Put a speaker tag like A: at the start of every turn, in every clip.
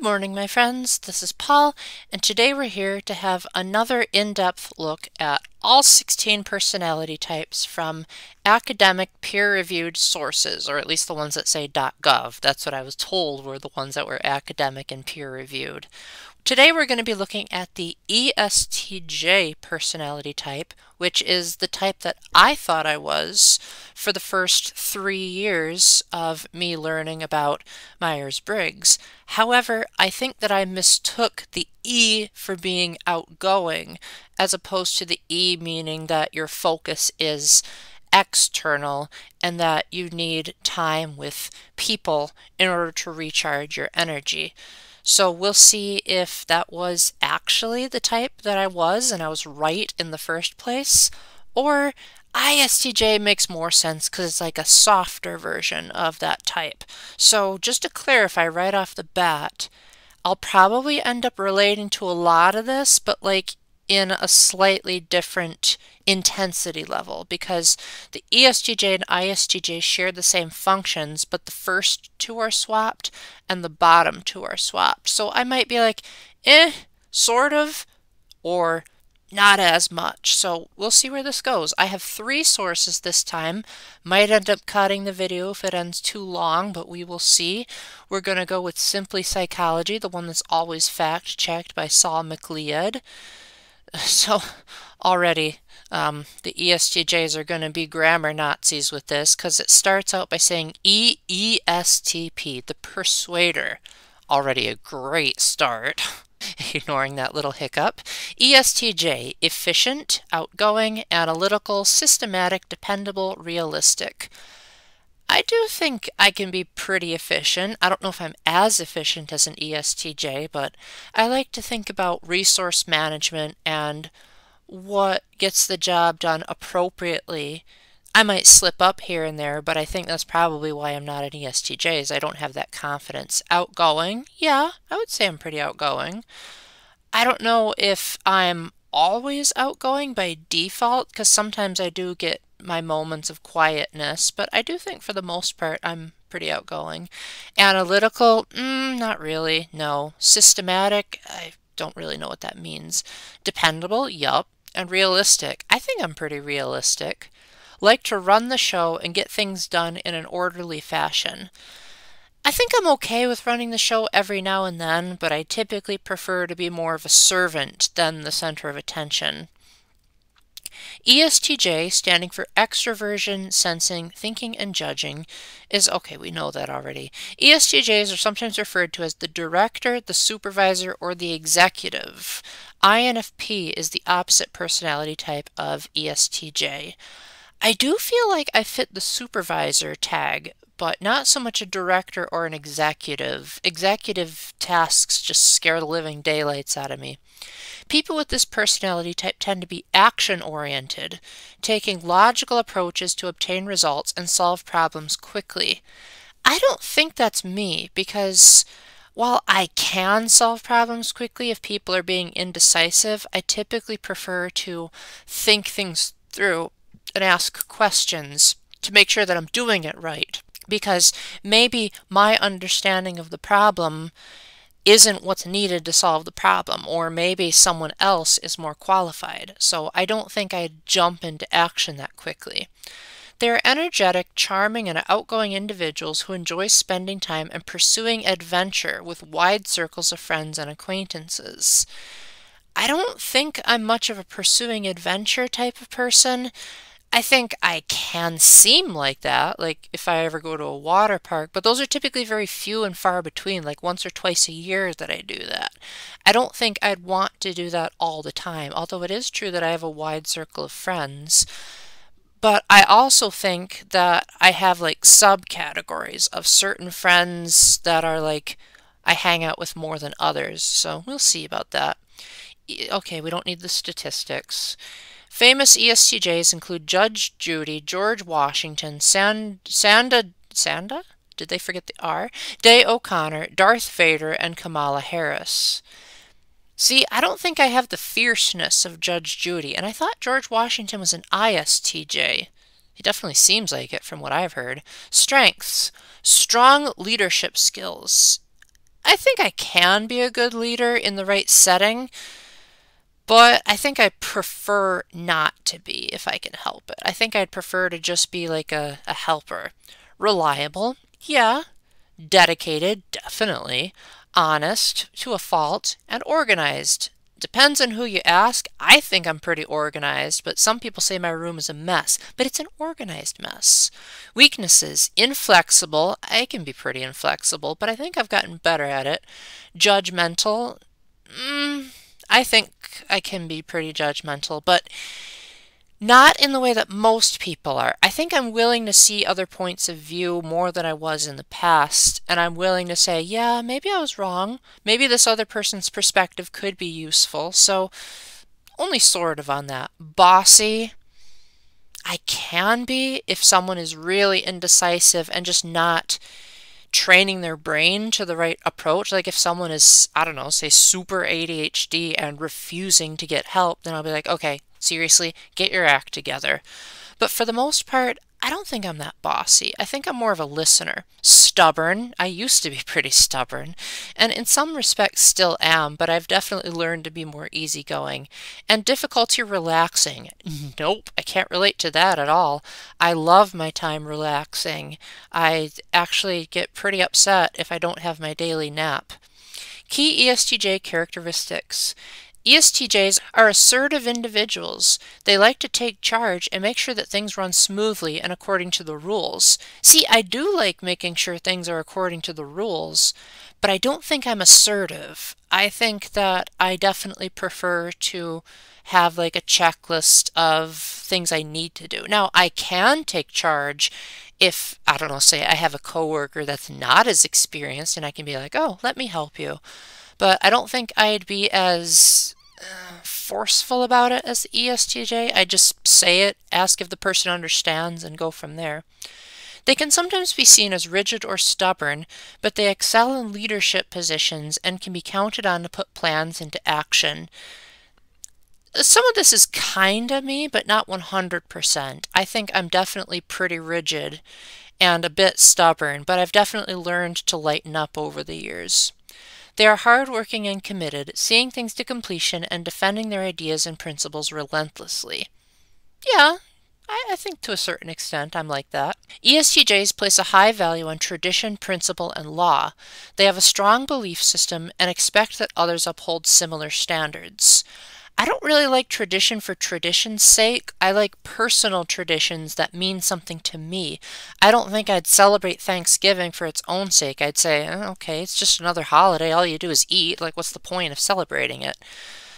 A: Good morning, my friends. This is Paul, and today we're here to have another in-depth look at all 16 personality types from academic peer-reviewed sources, or at least the ones that say .gov. That's what I was told were the ones that were academic and peer-reviewed. Today we're going to be looking at the ESTJ personality type, which is the type that I thought I was for the first 3 years of me learning about Myers-Briggs. However, I think that I mistook the E for being outgoing, as opposed to the E meaning that your focus is external and that you need time with people in order to recharge your energy. So we'll see if that was actually the type that I was and I was right in the first place, or ISTJ makes more sense because it's like a softer version of that type. So just to clarify right off the bat, I'll probably end up relating to a lot of this, but like in a slightly different intensity level, because the ESTJ and ISTJ share the same functions, but the first two are swapped and the bottom two are swapped. So I might be like, sort of, or not as much. So we'll see where this goes. I have 3 sources this time. Might end up cutting the video if it ends too long, but we will see. We're going to go with Simply Psychology, the one that's always fact-checked by Saul McLeod. So already the ESTJs are going to be grammar Nazis with this, because it starts out by saying EESTP, the persuader. Already a great start, ignoring that little hiccup. ESTJ, efficient, outgoing, analytical, systematic, dependable, realistic. I do think I can be pretty efficient. I don't know if I'm as efficient as an ESTJ, but I like to think about resource management and what gets the job done appropriately. I might slip up here and there, but I think that's probably why I'm not an ESTJ, is I don't have that confidence. Outgoing? Yeah, I would say I'm pretty outgoing. I don't know if I'm always outgoing by default, because sometimes I do get my moments of quietness, but I do think for the most part I'm pretty outgoing. Analytical? Not really, no. Systematic? I don't really know what that means. Dependable? Yup. And realistic? I think I'm pretty realistic. Like to run the show and get things done in an orderly fashion. I think I'm okay with running the show every now and then, but I typically prefer to be more of a servant than the center of attention. ESTJ, standing for extroversion, sensing, thinking, and judging, is, okay, we know that already. ESTJs are sometimes referred to as the director, the supervisor, or the executive. INFP is the opposite personality type of ESTJ. I do feel like I fit the supervisor tag, but not so much a director or an executive. Executive tasks just scare the living daylights out of me. People with this personality type tend to be action-oriented, taking logical approaches to obtain results and solve problems quickly. I don't think that's me, because while I can solve problems quickly if people are being indecisive, I typically prefer to think things through and ask questions to make sure that I'm doing it right, because maybe my understanding of the problem isn't what's needed to solve the problem, or maybe someone else is more qualified. So I don't think I'd jump into action that quickly. They're energetic, charming, and outgoing individuals who enjoy spending time and pursuing adventure with wide circles of friends and acquaintances. I don't think I'm much of a pursuing adventure type of person. I think I can seem like that, like if I ever go to a water park, but those are typically very few and far between, like once or twice a year that I do that. I don't think I'd want to do that all the time, although it is true that I have a wide circle of friends. But I also think that I have like subcategories of certain friends that are like I hang out with more than others, so we'll see about that. Okay, we don't need the statistics. Famous ESTJs include Judge Judy, George Washington, Sanda? Did they forget the R? Day O'Connor, Darth Vader, and Kamala Harris. See, I don't think I have the fierceness of Judge Judy, and I thought George Washington was an ISTJ. He definitely seems like it from what I've heard. Strengths. Strong leadership skills. I think I can be a good leader in the right setting, but I think I prefer not to be if I can help it. I think I'd prefer to just be like a helper. Reliable, yeah. Dedicated, definitely. Honest, to a fault. And organized. Depends on who you ask. I think I'm pretty organized, but some people say my room is a mess, but it's an organized mess. Weaknesses, inflexible. I can be pretty inflexible, but I think I've gotten better at it. Judgmental. I think I can be pretty judgmental, but not in the way that most people are. I think I'm willing to see other points of view more than I was in the past, and I'm willing to say, yeah, maybe I was wrong. Maybe this other person's perspective could be useful. So, only sort of on that. Bossy, I can be if someone is really indecisive and just not training their brain to the right approach. Like if someone is, I don't know, say super ADHD and refusing to get help, then I'll be like, okay, seriously, get your act together. But for the most part, I don't think I'm that bossy. I think I'm more of a listener. Stubborn. I used to be pretty stubborn, and in some respects still am, but I've definitely learned to be more easygoing. And difficulty relaxing. Nope, I can't relate to that at all. I love my time relaxing. I actually get pretty upset if I don't have my daily nap. Key ESTJ characteristics. ESTJs are assertive individuals. They like to take charge and make sure that things run smoothly and according to the rules. See, I do like making sure things are according to the rules, but I don't think I'm assertive. I think that I definitely prefer to have like a checklist of things I need to do. Now, I can take charge if, I don't know, say I have a coworker that's not as experienced and I can be like, oh, let me help you. But I don't think I'd be as forceful about it as the ESTJ. I just say it, ask if the person understands, and go from there. They can sometimes be seen as rigid or stubborn, but they excel in leadership positions and can be counted on to put plans into action. Some of this is kind of me, but not 100%. I think I'm definitely pretty rigid and a bit stubborn, but I've definitely learned to lighten up over the years. They are hardworking and committed, seeing things to completion and defending their ideas and principles relentlessly. Yeah, I think to a certain extent I'm like that. ESTJs place a high value on tradition, principle, and law. They have a strong belief system and expect that others uphold similar standards. I don't really like tradition for tradition's sake. I like personal traditions that mean something to me. I don't think I'd celebrate Thanksgiving for its own sake. I'd say, okay, it's just another holiday. All you do is eat. Like, what's the point of celebrating it?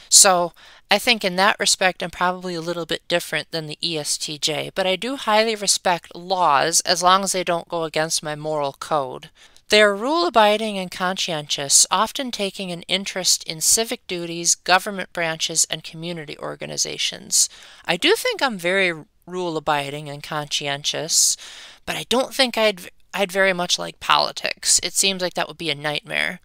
A: So I think in that respect, I'm probably a little bit different than the ESTJ, but I do highly respect laws as long as they don't go against my moral code. They are rule-abiding and conscientious, often taking an interest in civic duties, government branches, and community organizations. I do think I'm very rule-abiding and conscientious, but I don't think I'd very much like politics. It seems like that would be a nightmare.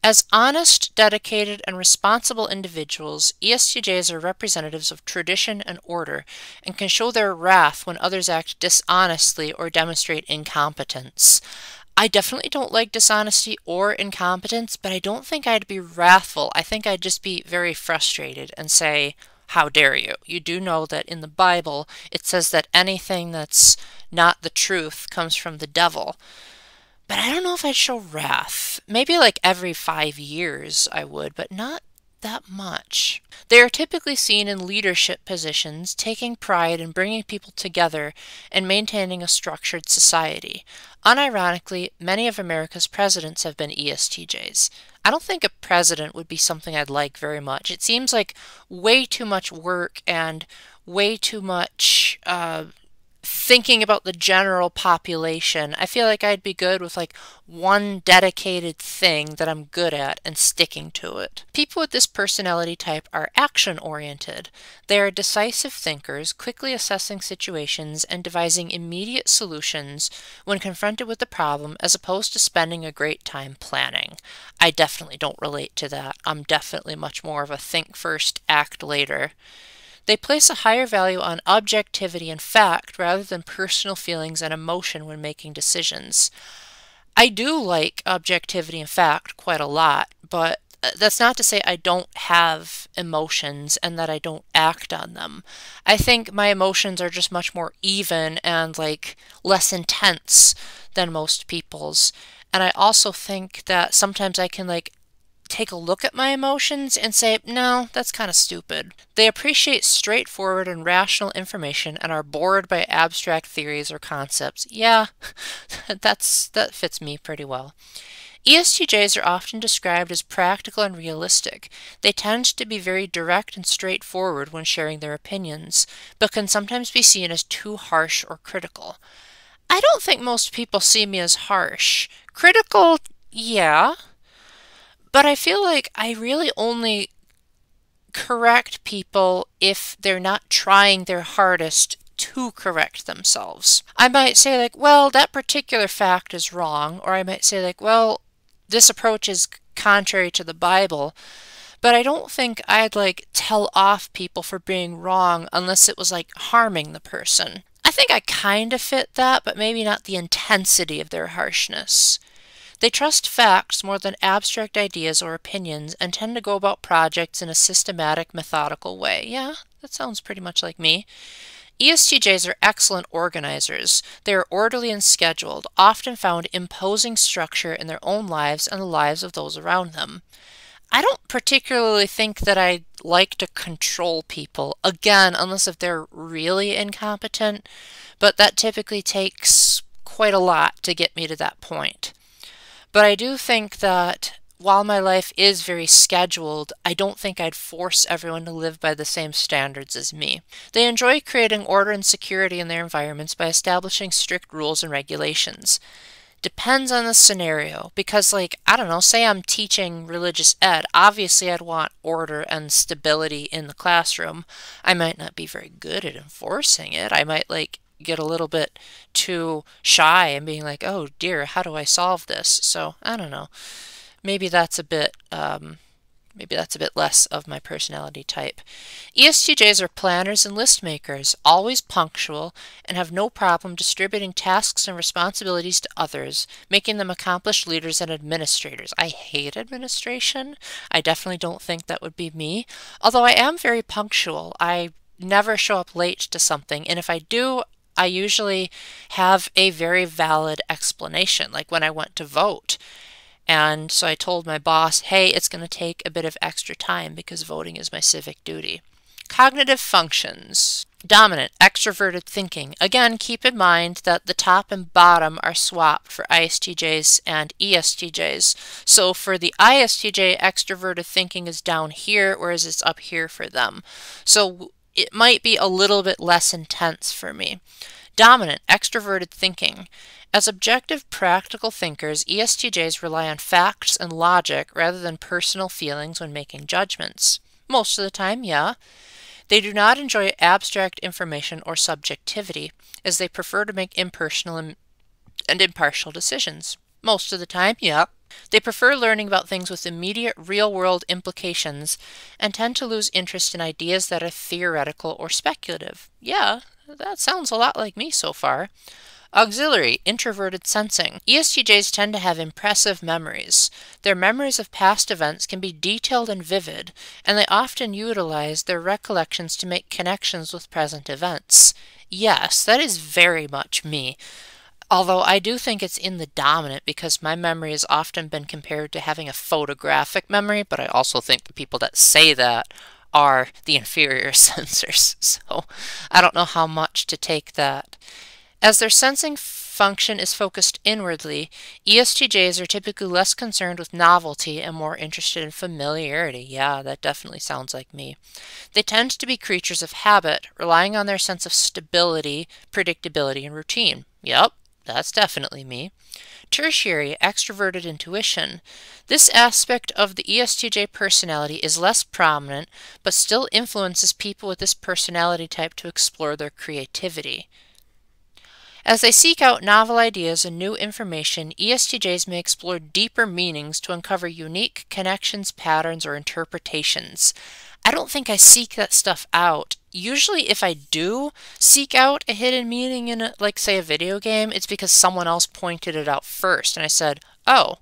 A: As honest, dedicated, and responsible individuals, ESTJs are representatives of tradition and order and can show their wrath when others act dishonestly or demonstrate incompetence. I definitely don't like dishonesty or incompetence, but I don't think I'd be wrathful. I think I'd just be very frustrated and say, how dare you? You do know that in the Bible it says that anything that's not the truth comes from the devil. But I don't know if I'd show wrath. Maybe like every 5 years I would, but not that much. They are typically seen in leadership positions, taking pride in bringing people together and maintaining a structured society. Unironically, many of America's presidents have been ESTJs. I don't think a president would be something I'd like very much. It seems like way too much work and way too much thinking about the general population. I feel like I'd be good with like one dedicated thing that I'm good at and sticking to it. People with this personality type are action-oriented. They are decisive thinkers, quickly assessing situations and devising immediate solutions when confronted with a problem as opposed to spending a great time planning. I definitely don't relate to that. I'm definitely much more of a think first, act later. They place a higher value on objectivity and fact rather than personal feelings and emotion when making decisions. I do like objectivity and fact quite a lot, but that's not to say I don't have emotions and that I don't act on them. I think my emotions are just much more even and like less intense than most people's. And I also think that sometimes I can like take a look at my emotions and say, no, that's kind of stupid. They appreciate straightforward and rational information and are bored by abstract theories or concepts. Yeah, that fits me pretty well. ESTJs are often described as practical and realistic. They tend to be very direct and straightforward when sharing their opinions, but can sometimes be seen as too harsh or critical. I don't think most people see me as harsh. Critical, yeah, but I feel like I really only correct people if they're not trying their hardest to correct themselves. I might say like, well, that particular fact is wrong, or I might say like, well, this approach is contrary to the Bible, but I don't think I'd like tell off people for being wrong unless it was like harming the person. I think I kind of fit that, but maybe not the intensity of their harshness. They trust facts more than abstract ideas or opinions and tend to go about projects in a systematic, methodical way. Yeah, that sounds pretty much like me. ESTJs are excellent organizers. They are orderly and scheduled, often found imposing structure in their own lives and the lives of those around them. I don't particularly think that I like to control people, again, unless if they're really incompetent, but that typically takes quite a lot to get me to that point. But I do think that while my life is very scheduled, I don't think I'd force everyone to live by the same standards as me. They enjoy creating order and security in their environments by establishing strict rules and regulations. Depends on the scenario, because like, I don't know, say I'm teaching religious ed, obviously I'd want order and stability in the classroom. I might not be very good at enforcing it. I might like get a little bit too shy and being like, oh dear, how do I solve this? So I don't know. Maybe that's a bit less of my personality type. ESTJs are planners and list makers, always punctual, and have no problem distributing tasks and responsibilities to others, making them accomplished leaders and administrators. I hate administration. I definitely don't think that would be me, although I am very punctual. I never show up late to something, and if I do, I usually have a very valid explanation, like when I went to vote. And so I told my boss, hey, it's going to take a bit of extra time because voting is my civic duty. Cognitive functions. Dominant, extroverted thinking. Again, keep in mind that the top and bottom are swapped for ISTJs and ESTJs. So for the ISTJ, extroverted thinking is down here, whereas it's up here for them. So it might be a little bit less intense for me. Dominant, extroverted thinking. As objective, practical thinkers, ESTJs rely on facts and logic rather than personal feelings when making judgments. Most of the time, yeah. They do not enjoy abstract information or subjectivity, as they prefer to make impersonal and impartial decisions. Most of the time, yeah. They prefer learning about things with immediate real-world implications and tend to lose interest in ideas that are theoretical or speculative. Yeah, that sounds a lot like me so far. Auxiliary, introverted sensing. ESTJs tend to have impressive memories. Their memories of past events can be detailed and vivid, and they often utilize their recollections to make connections with present events. Yes, that is very much me. Although I do think it's in the dominant because my memory has often been compared to having a photographic memory, but I also think the people that say that are the inferior sensors. So I don't know how much to take that. As their sensing function is focused inwardly, ESTJs are typically less concerned with novelty and more interested in familiarity. Yeah, that definitely sounds like me. They tend to be creatures of habit, relying on their sense of stability, predictability, and routine. Yep, that's definitely me. Tertiary, extroverted intuition. This aspect of the ESTJ personality is less prominent, but still influences people with this personality type to explore their creativity. As they seek out novel ideas and new information, ESTJs may explore deeper meanings to uncover unique connections, patterns, or interpretations. I don't think I seek that stuff out. Usually if I do seek out a hidden meaning in a, like say a video game, it's because someone else pointed it out first and I said, oh,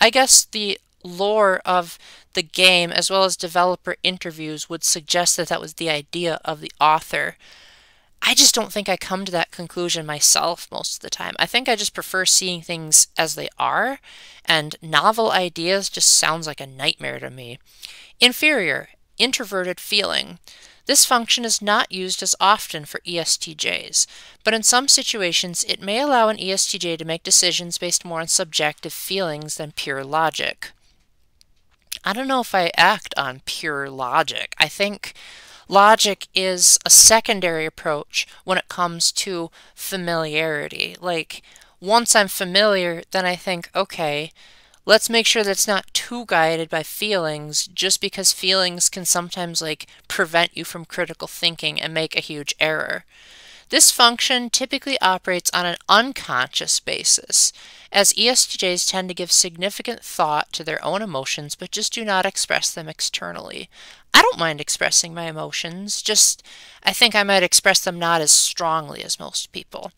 A: I guess the lore of the game as well as developer interviews would suggest that that was the idea of the author. I just don't think I come to that conclusion myself most of the time. I think I just prefer seeing things as they are, and novel ideas just sounds like a nightmare to me. Inferior, introverted feeling. This function is not used as often for ESTJs, but in some situations it may allow an ESTJ to make decisions based more on subjective feelings than pure logic. I don't know if I act on pure logic. I think logic is a secondary approach when it comes to familiarity. Like, once I'm familiar, then I think, okay, let's make sure that's not too guided by feelings, just because feelings can sometimes like prevent you from critical thinking and make a huge error. This function typically operates on an unconscious basis, as ESTJs tend to give significant thought to their own emotions but just do not express them externally. I don't mind expressing my emotions, just I think I might express them not as strongly as most people.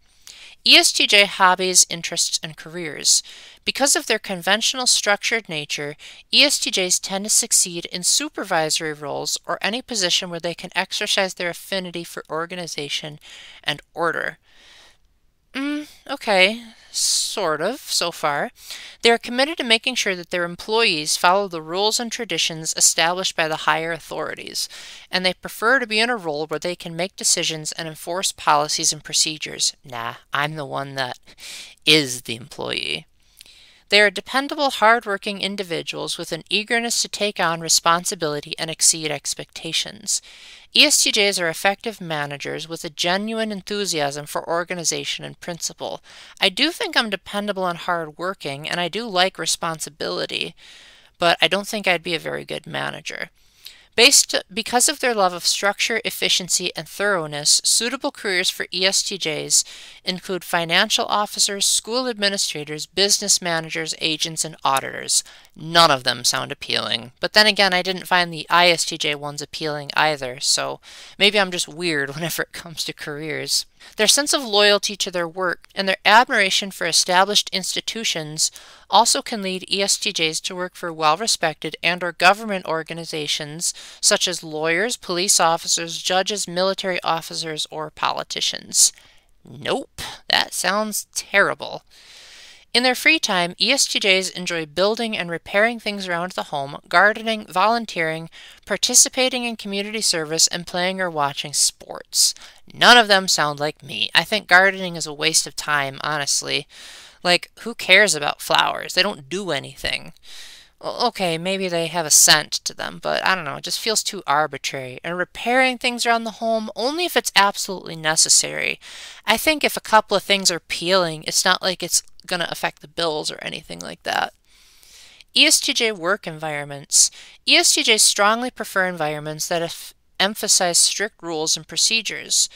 A: ESTJ hobbies, interests, and careers. Because of their conventional structured nature, ESTJs tend to succeed in supervisory roles or any position where they can exercise their affinity for organization and order. Okay, sort of, so far. They are committed to making sure that their employees follow the rules and traditions established by the higher authorities, and they prefer to be in a role where they can make decisions and enforce policies and procedures. Nah, I'm the one that is the employee. They are dependable, hard-working individuals with an eagerness to take on responsibility and exceed expectations. ESTJs are effective managers with a genuine enthusiasm for organization and principle. I do think I'm dependable and hard-working, and I do like responsibility, but I don't think I'd be a very good manager. Because of their love of structure, efficiency, and thoroughness, suitable careers for ESTJs include financial officers, school administrators, business managers, agents, and auditors. None of them sound appealing. But then again, I didn't find the ISTJ ones appealing either, so maybe I'm just weird whenever it comes to careers. Their sense of loyalty to their work and their admiration for established institutions also can lead ESTJs to work for well-respected and/or government organizations such as lawyers, police officers, judges, military officers, or politicians. Nope, that sounds terrible. In their free time, ESTJs enjoy building and repairing things around the home, gardening, volunteering, participating in community service, and playing or watching sports. None of them sound like me. I think gardening is a waste of time, honestly. Like, who cares about flowers? They don't do anything. Okay, maybe they have a scent to them, but I don't know, it just feels too arbitrary. And repairing things around the home, only if it's absolutely necessary. I think if a couple of things are peeling, it's not like it's going to affect the bills or anything like that. ESTJ work environments. ESTJs strongly prefer environments that emphasize strict rules and procedures.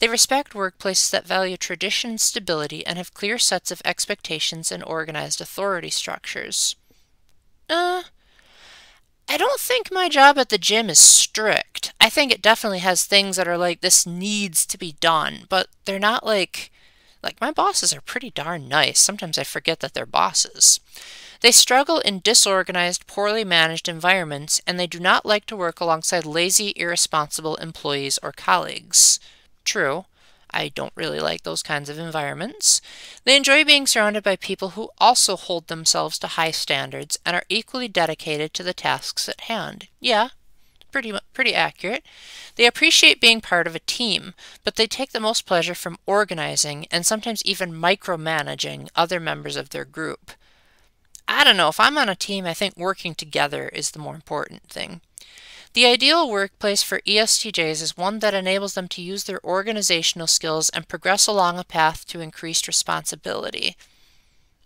A: They respect workplaces that value tradition and stability and have clear sets of expectations and organized authority structures. I don't think my job at the gym is strict. I think it definitely has things that are like, this needs to be done, but they're not like my bosses are pretty darn nice. Sometimes I forget that they're bosses. They struggle in disorganized, poorly managed environments, and they do not like to work alongside lazy, irresponsible employees or colleagues. True. I don't really like those kinds of environments. They enjoy being surrounded by people who also hold themselves to high standards and are equally dedicated to the tasks at hand. Yeah, pretty accurate. They appreciate being part of a team, but they take the most pleasure from organizing and sometimes even micromanaging other members of their group. I don't know, if I'm on a team, I think working together is the more important thing. The ideal workplace for ESTJs is one that enables them to use their organizational skills and progress along a path to increased responsibility.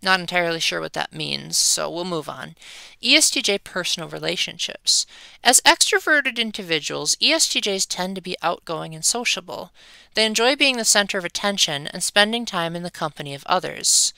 A: Not entirely sure what that means, so we'll move on. ESTJ personal relationships. As extroverted individuals, ESTJs tend to be outgoing and sociable. They enjoy being the center of attention and spending time in the company of others.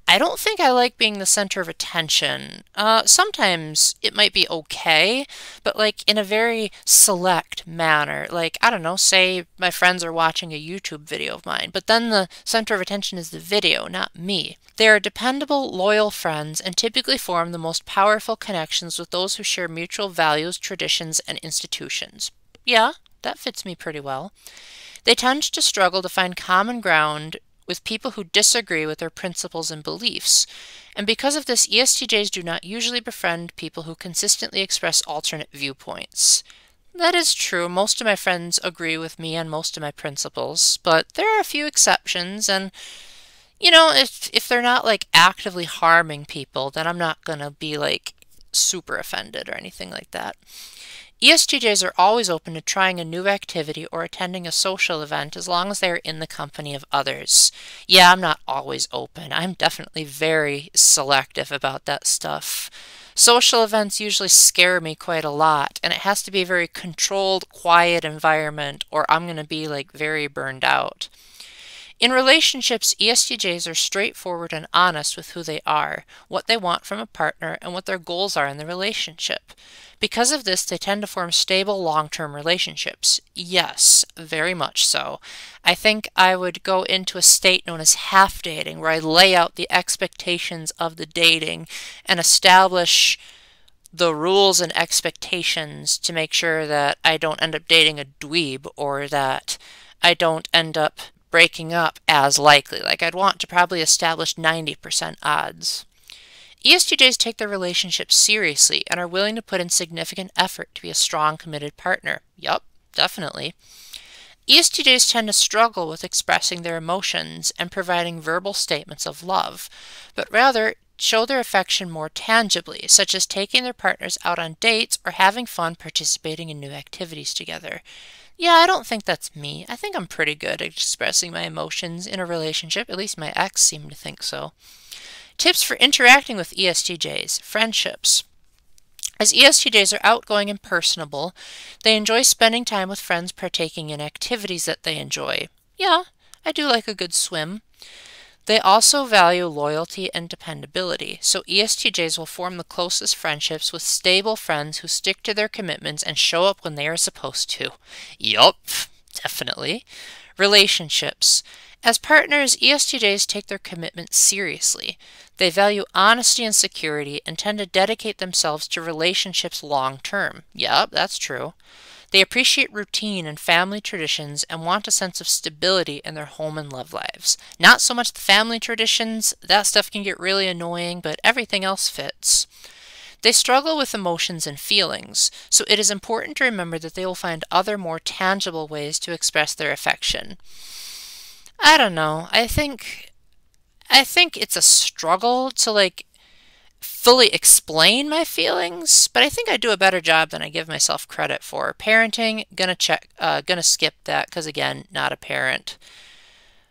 A: I don't think I like being the center of attention. Sometimes it might be okay, but like in a very select manner. Like, I don't know, say my friends are watching a YouTube video of mine, but then the center of attention is the video, not me. They are dependable, loyal friends and typically form the most powerful connections with those who share mutual values, traditions, and institutions. Yeah, that fits me pretty well. They tend to struggle to find common ground with people who disagree with their principles and beliefs. And because of this, ESTJs do not usually befriend people who consistently express alternate viewpoints. That is true. Most of my friends agree with me on most of my principles, but there are a few exceptions, and you know, if they're not like actively harming people, then I'm not gonna be like super offended or anything like that. ESTJs are always open to trying a new activity or attending a social event as long as they are in the company of others. Yeah, I'm not always open. I'm definitely very selective about that stuff. Social events usually scare me quite a lot, and it has to be a very controlled, quiet environment or I'm going to be like very burned out. In relationships, ESTJs are straightforward and honest with who they are, what they want from a partner, and what their goals are in the relationship. Because of this, they tend to form stable, long-term relationships. Yes, very much so. I think I would go into a state known as half dating, where I lay out the expectations of the dating and establish the rules and expectations to make sure that I don't end up dating a dweeb or that I don't end up breaking up as likely. Like I'd want to probably establish 90% odds. ESTJs take their relationships seriously and are willing to put in significant effort to be a strong, committed partner. Yup, definitely. ESTJs tend to struggle with expressing their emotions and providing verbal statements of love, but rather show their affection more tangibly, such as taking their partners out on dates or having fun participating in new activities together. Yeah, I don't think that's me. I think I'm pretty good at expressing my emotions in a relationship. At least my ex seemed to think so. Tips for interacting with ESTJs. Friendships. As ESTJs are outgoing and personable, they enjoy spending time with friends partaking in activities that they enjoy. Yeah, I do like a good swim. They also value loyalty and dependability, so ESTJs will form the closest friendships with stable friends who stick to their commitments and show up when they are supposed to. Yup, definitely. Relationships. As partners, ESTJs take their commitment seriously. They value honesty and security and tend to dedicate themselves to relationships long term. Yup, that's true. They appreciate routine and family traditions and want a sense of stability in their home and love lives. Not so much the family traditions, that stuff can get really annoying, but everything else fits. They struggle with emotions and feelings, so it is important to remember that they will find other more tangible ways to express their affection. I don't know. I think it's a struggle to like fully explain my feelings, but I think I do a better job than I give myself credit for. Parenting, gonna skip that because again, not a parent.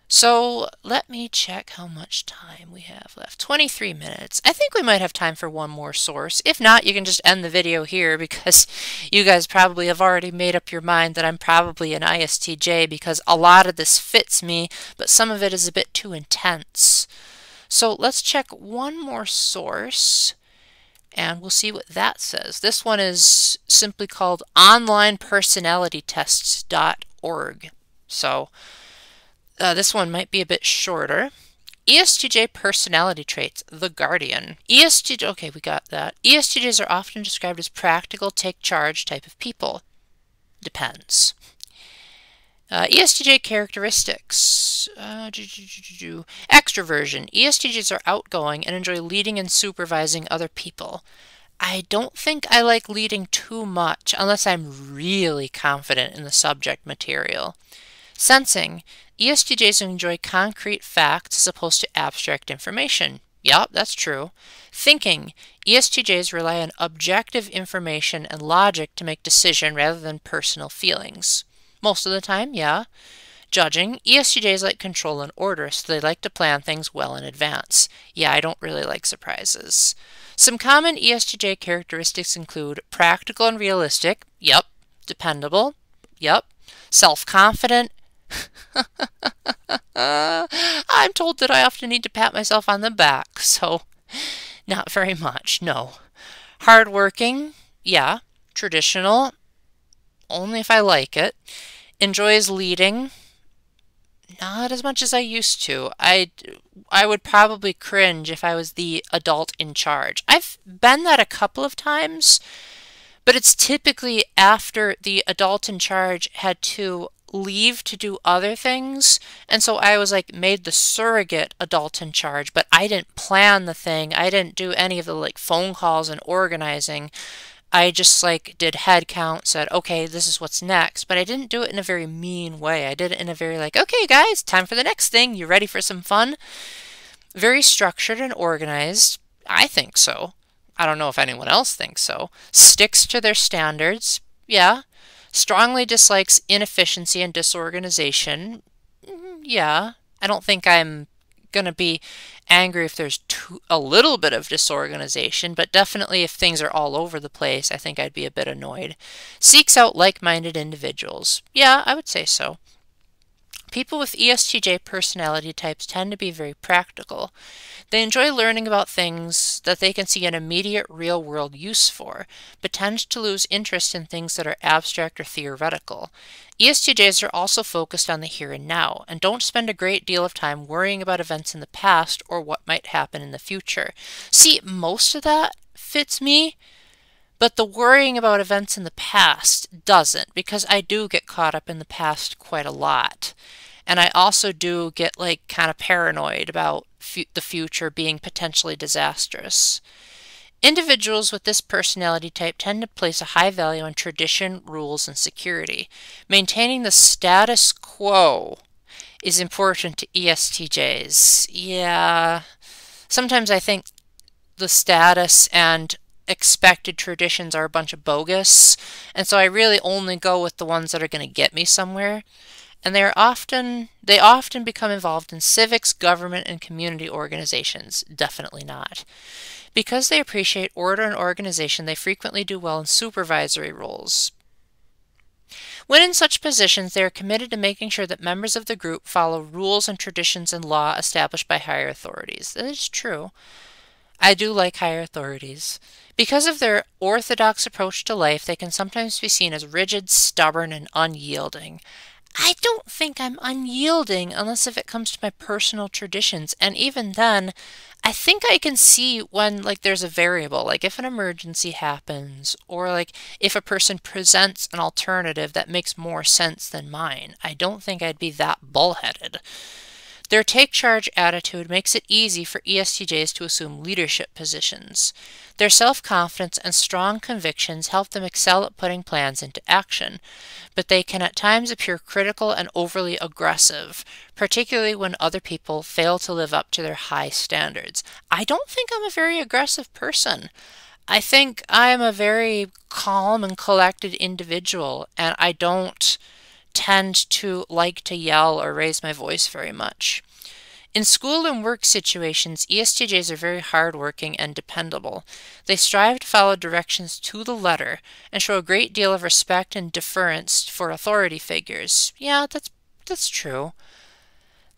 A: So let me check how much time we have left. 23 minutes. I think we might have time for one more source. If not, you can just end the video here because you guys probably have already made up your mind that I'm probably an ISTJ because a lot of this fits me, but some of it is a bit too intense. So let's check one more source and we'll see what that says. This one is simply called onlinepersonalitytests.org. So this one might be a bit shorter. ESTJ personality traits, The Guardian. Okay, we got that. ESTJs are often described as practical, take charge type of people. Depends. ESTJ characteristics. Extroversion. ESTJs are outgoing and enjoy leading and supervising other people. I don't think I like leading too much unless I'm really confident in the subject material. Sensing. ESTJs enjoy concrete facts as opposed to abstract information. Yup, that's true. Thinking. ESTJs rely on objective information and logic to make decisions rather than personal feelings. Most of the time, yeah. Judging. ESTJs like control and order, so they like to plan things well in advance. Yeah, I don't really like surprises. Some common ESTJ characteristics include practical and realistic. Yup. Dependable. Yup. Self-confident. I'm told that I often need to pat myself on the back, so not very much, no. Hardworking, yeah. Traditional, only if I like it. Enjoys leading, not as much as I used to. I would probably cringe if I was the adult in charge. I've been that a couple of times, but it's typically after the adult in charge had to leave to do other things. And so I was like made the surrogate adult in charge, but I didn't plan the thing. I didn't do any of the like phone calls and organizing. I just like did head count, said, okay, this is what's next. But I didn't do it in a very mean way. I did it in a very like, okay, guys, time for the next thing. You ready for some fun? Very structured and organized. I think so. I don't know if anyone else thinks so. Sticks to their standards. Yeah. Strongly dislikes inefficiency and disorganization. Yeah. I don't think I'm going to be angry if there's a little bit of disorganization, but definitely if things are all over the place, I think I'd be a bit annoyed. Seeks out like-minded individuals. Yeah, I would say so. People with ESTJ personality types tend to be very practical. They enjoy learning about things that they can see an immediate real-world use for, but tend to lose interest in things that are abstract or theoretical. ESTJs are also focused on the here and now, and don't spend a great deal of time worrying about events in the past or what might happen in the future. See, most of that fits me, but the worrying about events in the past doesn't, because I do get caught up in the past quite a lot. And I also do get like kind of paranoid about the future being potentially disastrous. Individuals with this personality type tend to place a high value on tradition, rules, and security. Maintaining the status quo is important to ESTJs. Yeah, sometimes I think the status and expected traditions are a bunch of bogus, and so I really only go with the ones that are going to get me somewhere. And they often become involved in civics, government, and community organizations. Definitely not. Because they appreciate order and organization, they frequently do well in supervisory roles. When in such positions, they are committed to making sure that members of the group follow rules and traditions and law established by higher authorities. That is true. I do like higher authorities. Because of their orthodox approach to life, they can sometimes be seen as rigid, stubborn, and unyielding. I don't think I'm unyielding unless if it comes to my personal traditions. And even then, I think I can see when like there's a variable, like if an emergency happens or like if a person presents an alternative that makes more sense than mine. I don't think I'd be that bullheaded. Their take charge attitude makes it easy for ESTJs to assume leadership positions. Their self-confidence and strong convictions help them excel at putting plans into action, but they can at times appear critical and overly aggressive, particularly when other people fail to live up to their high standards. I don't think I'm a very aggressive person. I think I'm a very calm and collected individual, and I don't tend to like to yell or raise my voice very much. In school and work situations, ESTJs are very hardworking and dependable. They strive to follow directions to the letter and show a great deal of respect and deference for authority figures. Yeah, that's true.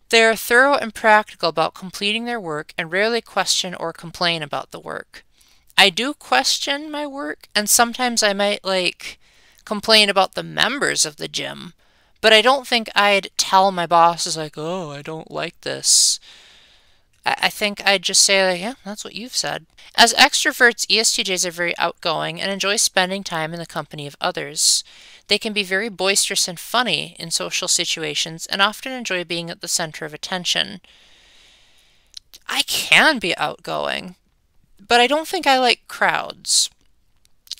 A: They are thorough and practical about completing their work and rarely question or complain about the work. I do question my work, and sometimes I might complain about the members of the gym, but I don't think I'd tell my bosses oh, I don't like this. I think I'd just say yeah, that's what you've said. As extroverts, ESTJs are very outgoing and enjoy spending time in the company of others. They can be very boisterous and funny in social situations and often enjoy being at the center of attention. I can be outgoing, but I don't think I like crowds.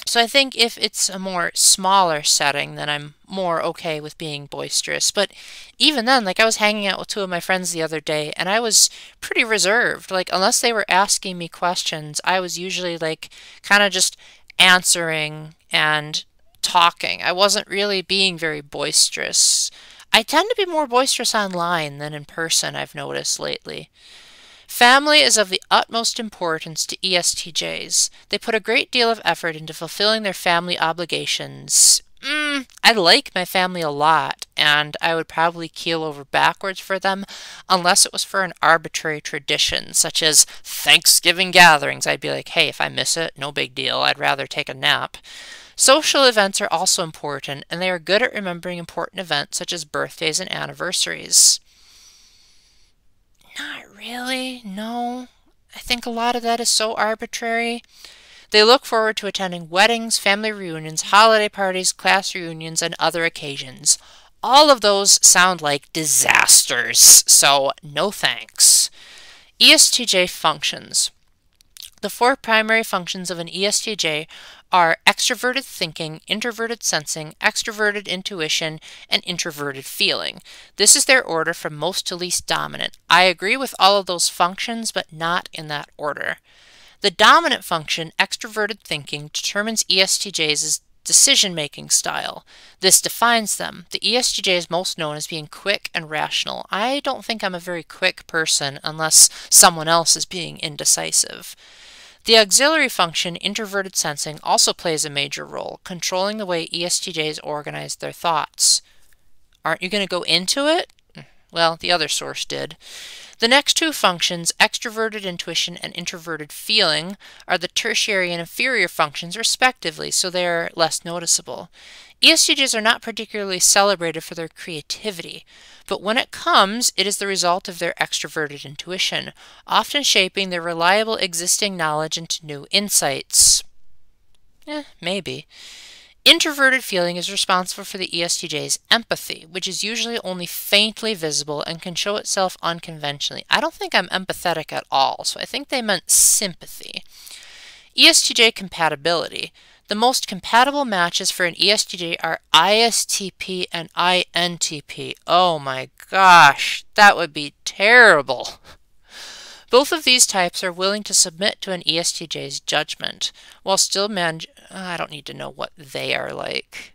A: So I think if it's a more smaller setting, then I'm more okay with being boisterous. But even then, I was hanging out with two of my friends the other day, and I was pretty reserved. Unless they were asking me questions, I was usually kind of just answering and talking. I wasn't really being very boisterous. I tend to be more boisterous online than in person, I've noticed lately. Family is of the utmost importance to ESTJs. They put a great deal of effort into fulfilling their family obligations. I like my family a lot, and I would probably keel over backwards for them unless it was for an arbitrary tradition, such as Thanksgiving gatherings. I'd be like, hey, if I miss it, no big deal. I'd rather take a nap. Social events are also important, and they are good at remembering important events such as birthdays and anniversaries. Not really, no. I think a lot of that is so arbitrary. They look forward to attending weddings, family reunions, holiday parties, class reunions, and other occasions. All of those sound like disasters, so no thanks. ESTJ functions. The four primary functions of an ESTJ are extroverted thinking, introverted sensing, extroverted intuition, and introverted feeling. This is their order from most to least dominant. I agree with all of those functions, but not in that order. The dominant function, extroverted thinking, determines ESTJ's decision-making style. This defines them. The ESTJ is most known as being quick and rational. I don't think I'm a very quick person unless someone else is being indecisive. The auxiliary function, introverted sensing, also plays a major role, controlling the way ESTJs organize their thoughts. Aren't you going to go into it? Well, the other source did. The next two functions, extroverted intuition and introverted feeling, are the tertiary and inferior functions respectively, so they are less noticeable. ESTJs are not particularly celebrated for their creativity, but when it comes, it is the result of their extroverted intuition, often shaping their reliable existing knowledge into new insights. Maybe. Introverted feeling is responsible for the ESTJ's empathy, which is usually only faintly visible and can show itself unconventionally. I don't think I'm empathetic at all, so I think they meant sympathy. ESTJ compatibility. The most compatible matches for an ESTJ are ISTP and INTP. Oh my gosh, that would be terrible. Both of these types are willing to submit to an ESTJ's judgment, while still I don't need to know what they are like.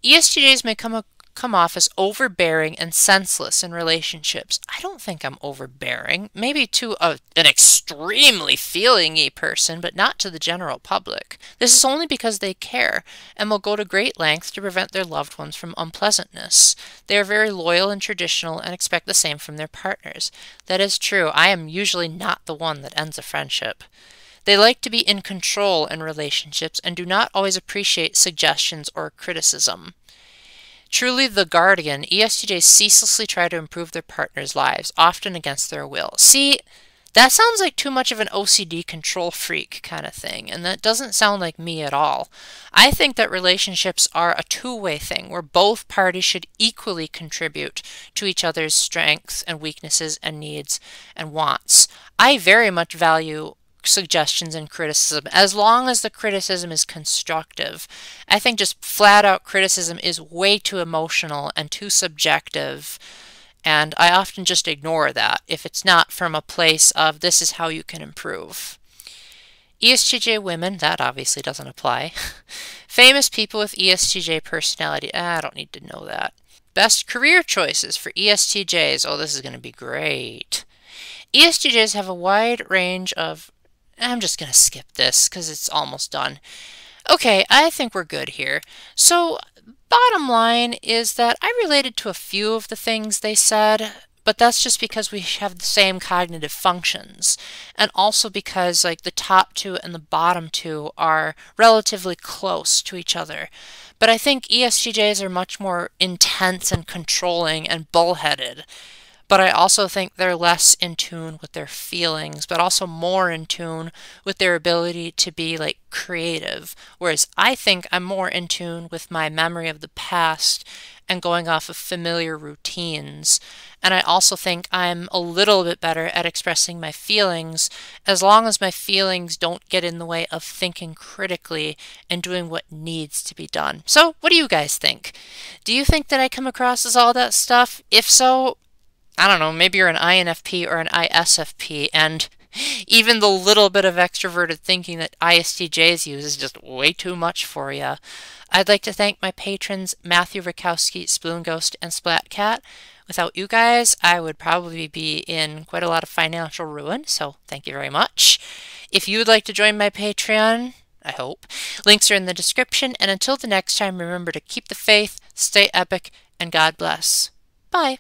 A: ESTJs may come off as overbearing and senseless in relationships. I don't think I'm overbearing. Maybe to an extremely feeling-y person, but not to the general public. This is only because they care and will go to great lengths to prevent their loved ones from unpleasantness. They are very loyal and traditional and expect the same from their partners. That is true. I am usually not the one that ends a friendship. They like to be in control in relationships and do not always appreciate suggestions or criticism. Truly the guardian, ESTJs ceaselessly try to improve their partner's lives, often against their will. See, that sounds like too much of an OCD control freak kind of thing, and that doesn't sound like me at all. I think that relationships are a two-way thing, where both parties should equally contribute to each other's strengths and weaknesses and needs and wants. I very much value suggestions and criticism, as long as the criticism is constructive. I think just flat-out criticism is way too emotional and too subjective, and I often just ignore that if it's not from a place of this is how you can improve. ESTJ women, that obviously doesn't apply. Famous people with ESTJ personality, I don't need to know that. Best career choices for ESTJs, oh, this is going to be great. ESTJs have a wide range of I'm just going to skip this because it's almost done. Okay, I think we're good here. So, bottom line is that I related to a few of the things they said, but that's just because we have the same cognitive functions. And also because like the top two and the bottom two are relatively close to each other. But I think ESTJs are much more intense and controlling and bullheaded. But I also think they're less in tune with their feelings, but also more in tune with their ability to be like creative. Whereas I think I'm more in tune with my memory of the past and going off of familiar routines. And I also think I'm a little bit better at expressing my feelings as long as my feelings don't get in the way of thinking critically and doing what needs to be done. So what do you guys think? Do you think that I come across as all that stuff? If so, I don't know, maybe you're an INFP or an ISFP, and even the little bit of extroverted thinking that ISTJs use is just way too much for you. I'd like to thank my patrons Matthew Rakowski, Spoon Ghost, and Splatcat. Without you guys, I would probably be in quite a lot of financial ruin, so thank you very much. If you would like to join my Patreon, I hope, links are in the description, and until the next time, remember to keep the faith, stay epic, and God bless. Bye.